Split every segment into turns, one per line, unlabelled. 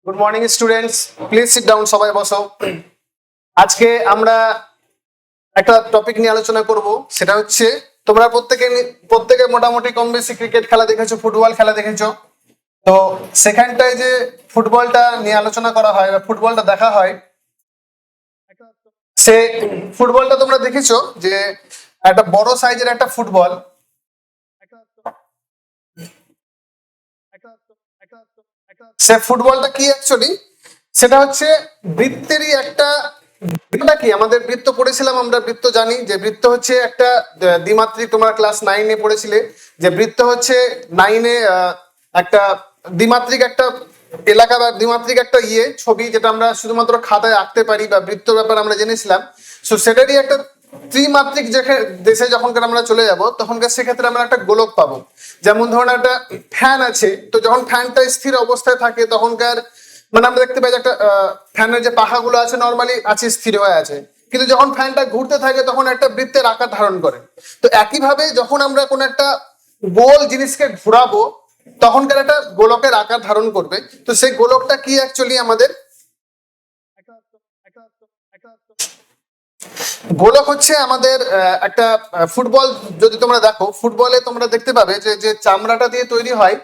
Good morning students, please sit down, সবাই বসো। আজকে আমরা একটা টপিক নিয়ে আলোচনা করব, সেটা হচ্ছে তোমরা প্রত্যেকে মোটামুটি কম বেশি ক্রিকেট খেলা দেখেছো, ফুটবল খেলা দেখেছো। তো সেখানটায় যে ফুটবলটা নিয়ে আলোচনা করা হয় বা ফুটবলটা দেখা হয়, সে ফুটবলটা তোমরা দেখেছো যে একটা বড় সাইজের একটা ফুটবল, সে ফুটবলটা কি অ্যাকচুয়ালি, সেটা হচ্ছে বৃত্তেরই একটা। বৃত্তটা কি, আমাদের বৃত্ত পড়েছিলাম, আমরা বৃত্ত জানি যে বৃত্ত হচ্ছে একটা দ্বিমাত্রিক। তোমরা ক্লাস 9-এ পড়েছিলে যে বৃত্ত হচ্ছে 9-এ একটা দ্বিমাত্রিক একটা এলাকা বা দ্বিমাত্রিক একটা ছবি, যেটা আমরা শুধুমাত্র খাতায় আঁকতে পারি বা বৃত্ত ব্যাপার আমরা জেনেছিলাম। সো সেটারই একটা ত্রিমাত্রিক দেশে যখনকার আমরা চলে যাব, তখনকার সেক্ষেত্রে আমরা একটা গোলক পাবো। যেমন ধরুন একটা ফ্যান আছে, তো যখন ফ্যানটা স্থির অবস্থায় থাকে তখনকার মানে আমরা দেখতে পাই যে একটা ফ্যানের যে পাখাগুলো আছে নর্মালি আছে, স্থির হয়ে আছে, কিন্তু যখন ফ্যানটা ঘুরতে থাকে তখন একটা বৃত্তের আকার ধারণ করে। তো একইভাবে যখন আমরা কোন একটা গোল জিনিসকে ঘোরাবো, তখনকার একটা গোলকের আকার ধারণ করবে। তো সেই গোলকটা কি অ্যাকচুয়ালি আমাদের গোলক হচ্ছে আমাদের একটা ফুটবল। যদি তোমরা দেখো ফুটবলে তোমরা দেখতে পাবে যে যে চামড়াটা দিয়ে তৈরি হয়,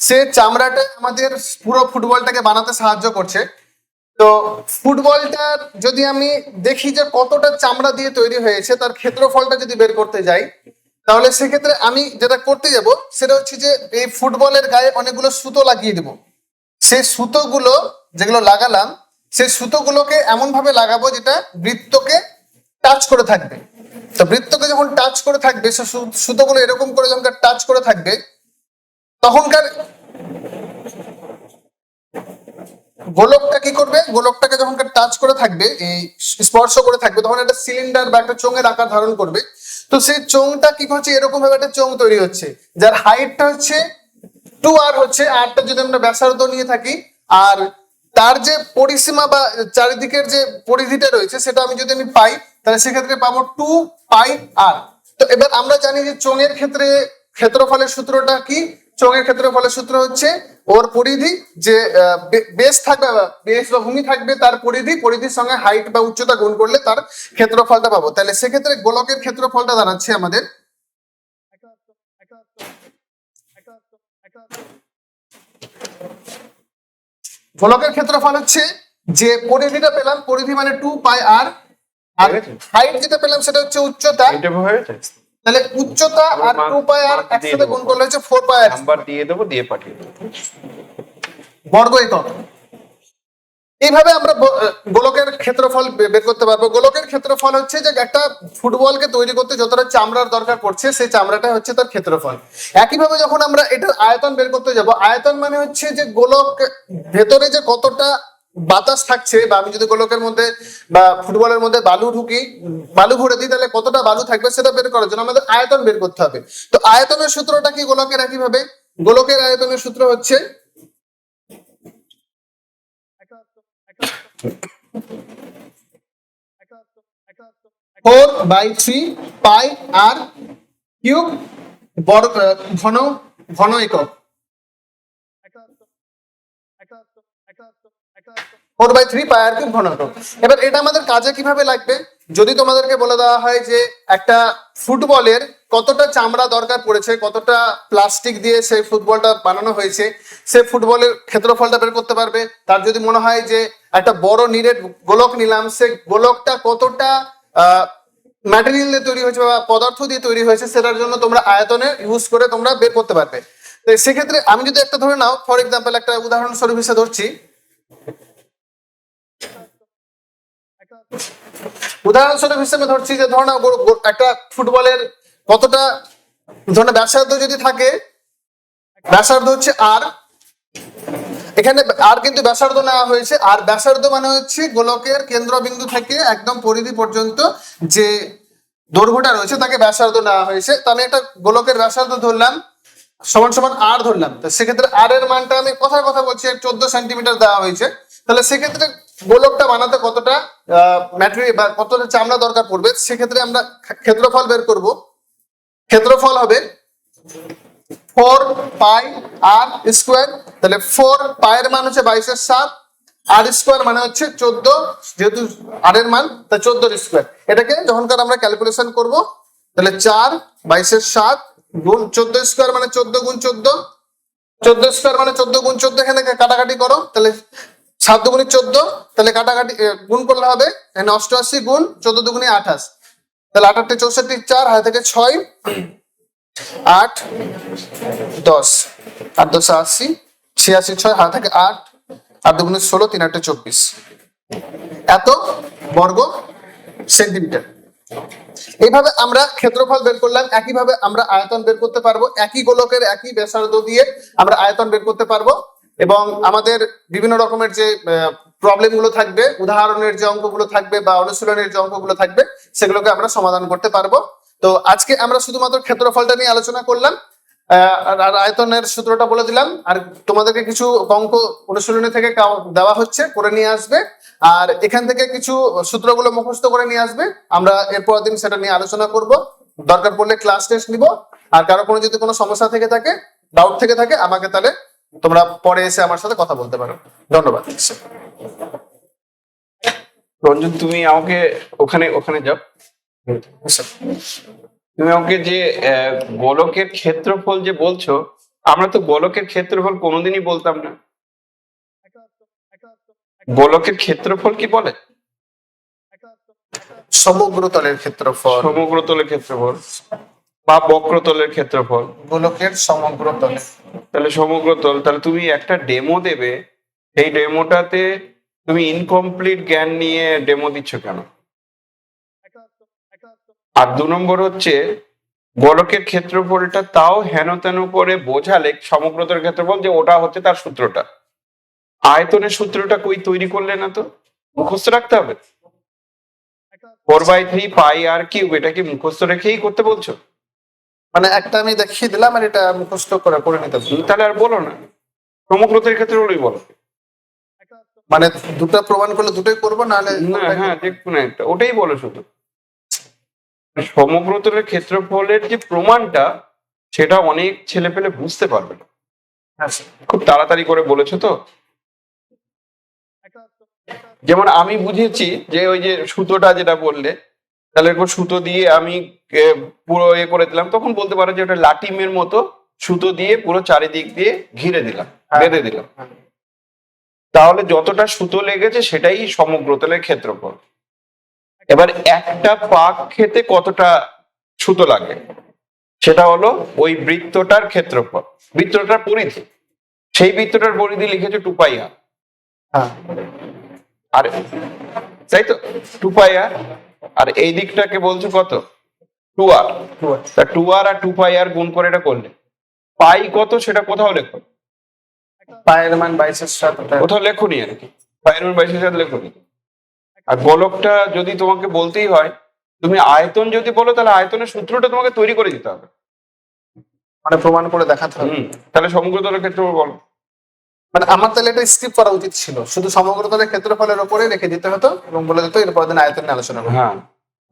সে চামড়াটা আমাদের পুরো ফুটবলটাকে বানাতে সাহায্য করছে। তো ফুটবলটার যদি আমি দেখি যে কতটা চামড়া দিয়ে তৈরি হয়েছে, তার ক্ষেত্রফলটা যদি বের করতে যাই, তাহলে সেক্ষেত্রে আমি যেটা করতে যাব সেটা হচ্ছে যে এই ফুটবলের গায়ে অনেকগুলো সুতো লাগিয়ে দেবো। সেই সুতোগুলো যেগুলো লাগালাম, সেই সুতোগুলোকে এমন ভাবে লাগাবো যেটা বৃত্তকে টাচ করে থাকবে। তো বৃত্তকে যখন টাচ করে থাকবে, সে সুতোগুলো এরকম করে যখন টাচ করে থাকবে, তখনকার গোলকটা কি করবে, গোলকটাকে যখন টাচ করে থাকবে, এই স্পর্শ করে থাকবে, তখন একটা সিলিন্ডার বা একটা চোঙের আকার ধারণ করবে। তো সেই চোঙটা কি হচ্ছে, এরকম ভাবে একটা চোঙ তৈরি হচ্ছে, যার হাইটটা হচ্ছে 2r হচ্ছে। আরটা যদি আমরা ব্যাসার্ধ নিয়ে থাকি, আর তার যে পরিসীমা বা চারিদিকের যে পরিধিটা রয়েছে, সেটা আমি পাই, তাহলে সেক্ষেত্রে পাবো 2πr। তো এবার আমরা জানি যে চোঙের ক্ষেত্রে ক্ষেত্রফলের সূত্রটা কি। চোঙের ক্ষেত্রফলের সূত্র হচ্ছে ওর পরিধি, যে বেস থাকবে বেস বা ভূমি থাকবে, তার পরিধির সঙ্গে হাইট বা উচ্চতা গুণ করলে তার ক্ষেত্রফলটা পাবো। তাহলে সেক্ষেত্রে গোলকের ক্ষেত্রফলটা দাঁড়াচ্ছে আমাদের গোলকের ক্ষেত্রফল হচ্ছে যে পরিধিটা পেলাম, পরিধি মানে 2πr, আর হাইট যেটা পেলাম সেটা হচ্ছে উচ্চতা। তাহলে উচ্চতা আর 2πr একসাথে গুণ করলে হচ্ছে 4πr
নাম্বার দিয়ে দেবো, দিয়ে পাঠিয়ে দেবো
বর্গ একক। এইভাবে আমরা গোলকের ক্ষেত্রফল বের করতে পারবো। গোলকের ক্ষেত্রফল হচ্ছে যে একটা ফুটবলকে তৈরি করতে যতটা চামড়ার দরকার পড়ছে, সেই চামড়াটা হচ্ছে তার ক্ষেত্রফল। একইভাবে যখন আমরা এটার আয়তন বের করতে যাব, আয়তন মানে হচ্ছে যে গোলক ভেতরে যে কতটা বাতাস থাকছে, বা আমি যদি গোলকের মধ্যে বা ফুটবলের মধ্যে বালু ভরে দিই, তাহলে কতটা বালু থাকবে সেটা বের করার জন্য আমাদের আয়তন বের করতে হবে। তো আয়তনের সূত্রটা কি গোলকের, একইভাবে গোলকের আয়তনের সূত্র হচ্ছে 4/3πr³ বর্গ ঘন একক। 4/3πr³ ঘন একক। এবার এটা আমাদের কাজে কিভাবে লাগবে, যদি তোমাদেরকে বলে দেওয়া হয় যে একটা ফুটবলের কতটা চামড়া দরকার পড়েছে, কতটা প্লাস্টিক দিয়ে সেই ফুটবলটা বানানো হয়েছে, সে ফুটবলের ক্ষেত্রফলটা বের করতে পারবে। তার যদি মনে হয় যে একটা বড় নিরেট গোলক নিলাম, সে গোলকটা কতটা ম্যাটেরিয়াল দিয়ে তৈরি হয়েছে বা পদার্থ দিয়ে তৈরি হয়েছে, সেটার জন্য তোমরা আয়তনে ইউজ করে তোমরা বের করতে পারবে। তো সেক্ষেত্রে আমি যদি একটা ধরে নাও, ফর এক্সাম্পল একটা উদাহরণস্বরূপ হিসেবে ধরছি, যে ধরো না একটা ফুটবলের কতটা ধরো ব্যাসার্ধ যদি থাকে, ব্যাসার্ধ হচ্ছে আর, এখানে আর কিন্তু ব্যাসার্ধ নেওয়া হয়েছে। আর ব্যাসার্ধ মানে হচ্ছে গোলকের কেন্দ্রবিন্দু থেকে একদম পরিধি পর্যন্ত যে দৈর্ঘ্যটা রয়েছে তাকে ব্যাসার্ধ নেওয়া হয়েছে। তো আমি একটা গোলকের ব্যাসার্ধ ধরলাম সমান সমান আর ধরলাম। তো সেক্ষেত্রে আর এর মানটা আমি কথা বলছি 14 সেন্টিমিটার দেওয়া হয়েছে। তাহলে সেক্ষেত্রে গোলকটা বানাতে কতটা ম্যাটেরিয়াল বা কতটা চামড়া দরকার পড়বে, সেক্ষেত্রে আমরা ক্ষেত্রফল বের করব। ক্ষেত্রফল হবে 4πr²। তাহলে 4π এর মান হচ্ছে 22/7, আর স্কোয়ার মানে হচ্ছে 14, যেহেতু আর এর মান তা 14 স্কোয়ার। এটাকে যখনকার আমরা ক্যালকুলেশন করব তাহলে 4/7 গুণ 14 স্কোয়ার মানে 14 গুণ 14, 14 স্কোয়ার মানে 14 গুণ 14, এখানে কাটাকাটি করো তাহলে 7 দুগুণে 14, তাহলে কাটাকাটি গুণ করলে হবে এখানে 88 গুণ 14 দুগুণে 28, তাহলে 8 8 64, 4 হাতে থেকে 6, 8 10, 8 10 80, 86 6 হাতে থেকে 8, 8 দুগুণে 16, 3 8 24, এত বর্গ সেন্টিমিটার। এইভাবে আমরা ক্ষেত্রফল বের করলাম। একইভাবে আমরা আয়তন বের করতে পারবো, একই গোলকের একই ব্যাসার্ধ দিয়ে আমরা আয়তন বের করতে পারবো। এবং আমাদের বিভিন্ন রকমের যে প্রবলেম গুলো থাকবে, উদাহরণের যে অঙ্কগুলো থাকবে বা অনুশীলনের যে অঙ্কগুলো থাকবে, সেগুলোকে আমরা সমাধান করতে পারবো। তো আজকে আমরা শুধুমাত্র ক্ষেত্রফলটা নিয়ে আলোচনা করলাম, আর আয়তনের সূত্রটা বলে দিলাম। আর তোমাদেরকে কিছু অঙ্ক অনুশীলনী থেকে দেওয়া হচ্ছে, করে নিয়ে আসবে। আর এখান থেকে কিছু সূত্রগুলো মুখস্থ করে নিয়ে আসবে। আমরা এরপর দিন সেটা নিয়ে আলোচনা করব, দরকার পড়লে ক্লাস টেস্ট নিব। আর কারো কোনো যদি কোনো সমস্যা থেকে থাকে, ডাউট থেকে থাকে, আমাকে তাহলে তোমরা পরে এসে আমার সাথে কথা বলতে পারো। ধন্যবাদ।
রঞ্জন, তুমি আমাকে ওখানে ওখানে যাও। তুমি আমাকে যে গোলকের ক্ষেত্রফল যে বলছো, আমরা তো গোলকের ক্ষেত্রফল কোনোদিনই বলতাম না। গোলকের ক্ষেত্রফল কি বলে?
সমগ্রতলের ক্ষেত্রফল।
সমগ্রতলের ক্ষেত্রফল বা বক্রতলের ক্ষেত্রফল।
গোলকের সমগ্রতল।
তাহলে সমগ্রতল, তাহলে তুমি একটা ডেমো দেবে, সেই ডেমোটাতে তুমি ইনকমপ্লিট জ্ঞান নিয়ে ডেমো দিচ্ছ কেন? আর 2 নম্বর হচ্ছে গোলকের ক্ষেত্রফলটা তাও হেন তেন করে বোঝালে সমগ্রতলের ক্ষেত্রফল যে ওটা হচ্ছে তার সূত্রটা। আয়তনের সূত্রটা কই তৈরি করলে না, তো মুখস্থ রাখতে হবে। 4/3 পাই আর কিউব, এটা কি মুখস্থ রেখেই করতে বলছো?
মানে একটা আমি দেখিয়ে দিলাম আর এটা মুখস্থ করে নিতে হবে।
তাহলে আর বলো না, সমগ্রতলের ক্ষেত্রফলই বলো।
মানে দুটো প্রমাণ করলে দুটোই করবো, নাহলে
না, হ্যাঁ, দেখুন একটা ওটাই বলো শুধু। সমগ্রতলের ক্ষেত্রফলের যে প্রমাণটা, সেটা অনেক ছেলে পেলে বুঝতে পারবে না। খুব তাড়াতাড়ি করে বলেছো তো। যেমন আমি বুঝেছি যে ওই যে সুতোটা যেটা বললে, তাহলে এরপর সুতো দিয়ে আমি পুরো করে দিলাম, তখন বলতে পারো যে ওটা লাটিমের মতো সুতো দিয়ে পুরো চারিদিক দিয়ে ঘিরে দিলাম, বেঁধে দিলাম। তাহলে যতটা সুতো লেগেছে সেটাই সমগ্রতলের ক্ষেত্রফল। এবার একটা পাক খেতে কতটা সুতো লাগে, সেটা হলো ওই বৃত্তটার ক্ষেত্রফল, বৃত্তটার পরিধি। সেই বৃত্তটার পরিধি লিখেছে 2πr। আর তাই তো 2πr, আর এই দিকটাকে বলছো কত, 2r। তা 2r আর 2πr গুণ করে এটা করলে পাই কত সেটা কোথাও লেখো,
পায়ের মান 22/7।
কোথাও লেখোনি আর কি, পায়ের মান 22/7 লেখোনি। আর গোলকটা যদি তোমাকে বলতেই হয়, তুমি আয়তন যদি বলো, তাহলে আয়তনের সূত্রটা তোমাকে তৈরি করে দিতে হবে,
মানে প্রমাণ করে দেখাতে হবে।
তাহলে সমগ্রতলের ক্ষেত্রফল বলো।
মানে আমার তাহলে এটা স্কিপ করা উচিত ছিল, শুধু সমগ্রতলের ক্ষেত্রফলের উপরে রেখে দিতে হতো এবং বলে দিত এরপর দিন আয়তন নিয়ে আলোচনা করবো।
হ্যাঁ,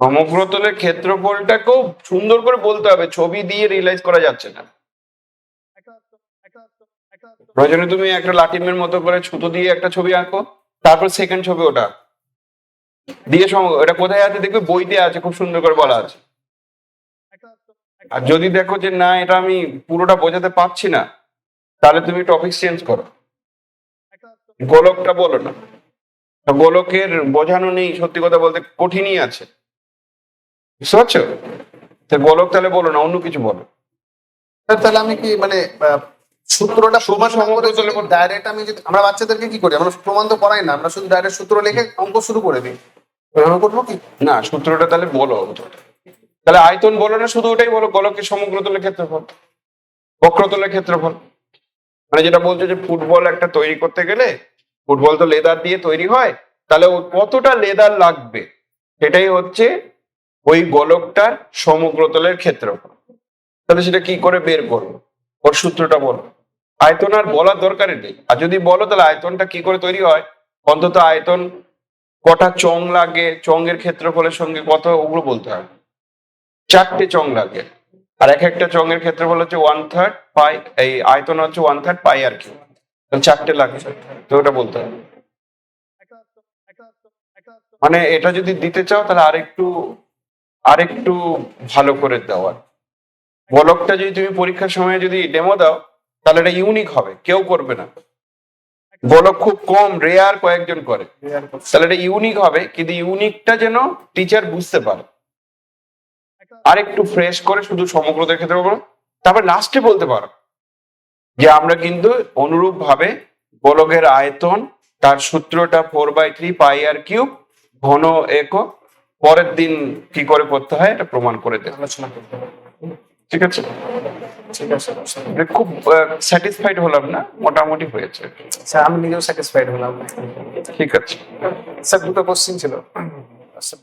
সমগ্রতলের ক্ষেত্রফলটাকেও সুন্দর করে বলতে হবে, ছবি দিয়ে রিয়েলাইজ করা যাচ্ছে না। প্রয়োজনে তুমি একটা লাটিমের মতো করে সুতো দিয়ে একটা ছবি আঁকো, তারপর সেকেন্ড ছবি ওটা দিয়ে এটা কোথায় আছে দেখবে, বইতে আছে, খুব সুন্দর করে বলা আছে। আর যদি দেখো যে না, এটা আমি পুরোটা বোঝাতে পারছি না, তাহলে তুমি টপিক চেঞ্জ করো, গোলকটা বলো না। গোলকের বোঝানো নেই, সত্যি কথা বলতে কঠিনই আছে, বুঝতে পারছো? তো গোলক তাহলে বলো না, অন্য কিছু বলো।
তাহলে আমি কি মানে সূত্রটা প্রমাণ সমগ্রতলে ডাইরেক্ট আমি যদি, আমরা বাচ্চাদেরকে কি করি, আমরা প্রমাণ তো করাই না, আমরা শুধু ডাইরেক্ট সূত্র লিখে অঙ্ক শুরু করে দিই, এভাবে করবো কি?
না, সূত্রটা তাহলে বলো। তাহলে আয়তন বলো না, শুধু ওটাই বলো, গোলকের সমগ্রতলের ক্ষেত্রফল, বক্রতলের ক্ষেত্রফল। মানে যেটা বলছো যে ফুটবল একটা তৈরি করতে গেলে, ফুটবল তো লেদার দিয়ে তৈরি হয়, তাহলে কতটা লেদার লাগবে সেটাই হচ্ছে ওই গোলকটার সমগ্রতলের ক্ষেত্রফল। তাহলে সেটা কি করে বের করবো, ওর সূত্রটা বলো। আয়তন আর বলার দরকারই নেই, আর যদি বলো তাহলে আয়তনটা কি করে তৈরি হয়, অন্তত আয়তন কটা চং লাগে, চঙ্গের ক্ষেত্রফলের সঙ্গে কত, ওগুলো বলতে হবে। 4টে চং লাগে, আর এক একটা চঙের ক্ষেত্রফল হচ্ছে 1/3 পাই, এই আয়তন হচ্ছে 1/3 পাই আর কি, 4টে লাগে, তো ওটা বলতে হবে। মানে এটা যদি দিতে চাও তাহলে আরেকটু ভালো করে দেওয়ার। বলকটা যদি তুমি পরীক্ষার সময় যদি ডেমো দাও তাহলে এটা ইউনিক হবে, কেউ করবে না। বলক খুব কম, রেয়ার কয়েকজন করে, তাহলে এটা ইউনিক হবে, কিন্তু ইউনিকটা যেন টিচার বুঝতে পারে। আরেকটু ফ্রেশ করে শুধু সমগ্রতার ক্ষেত্রে বলো, তারপর লাস্টে বলতে পারো যে আমরা কিন্তু অনুরূপ ভাবে গোলকের আয়তন, তার সূত্রটা 4/3 পাই আর কিউব ঘন একক, পরের দিন কি করে করতে হয় এটা প্রমাণ করে দেব।
আলোচনা করতে হবে।
ঠিক আছে,
ঠিক আছে
মানে খুব স্যাটিসফাইড হলাম না, মোটামুটি হয়েছে।
স্যার, আমি নিজেও স্যাটিসফাইড হলাম।
ঠিক আছে।
স্যার, দুটো কোশ্চেন ছিল। আচ্ছা,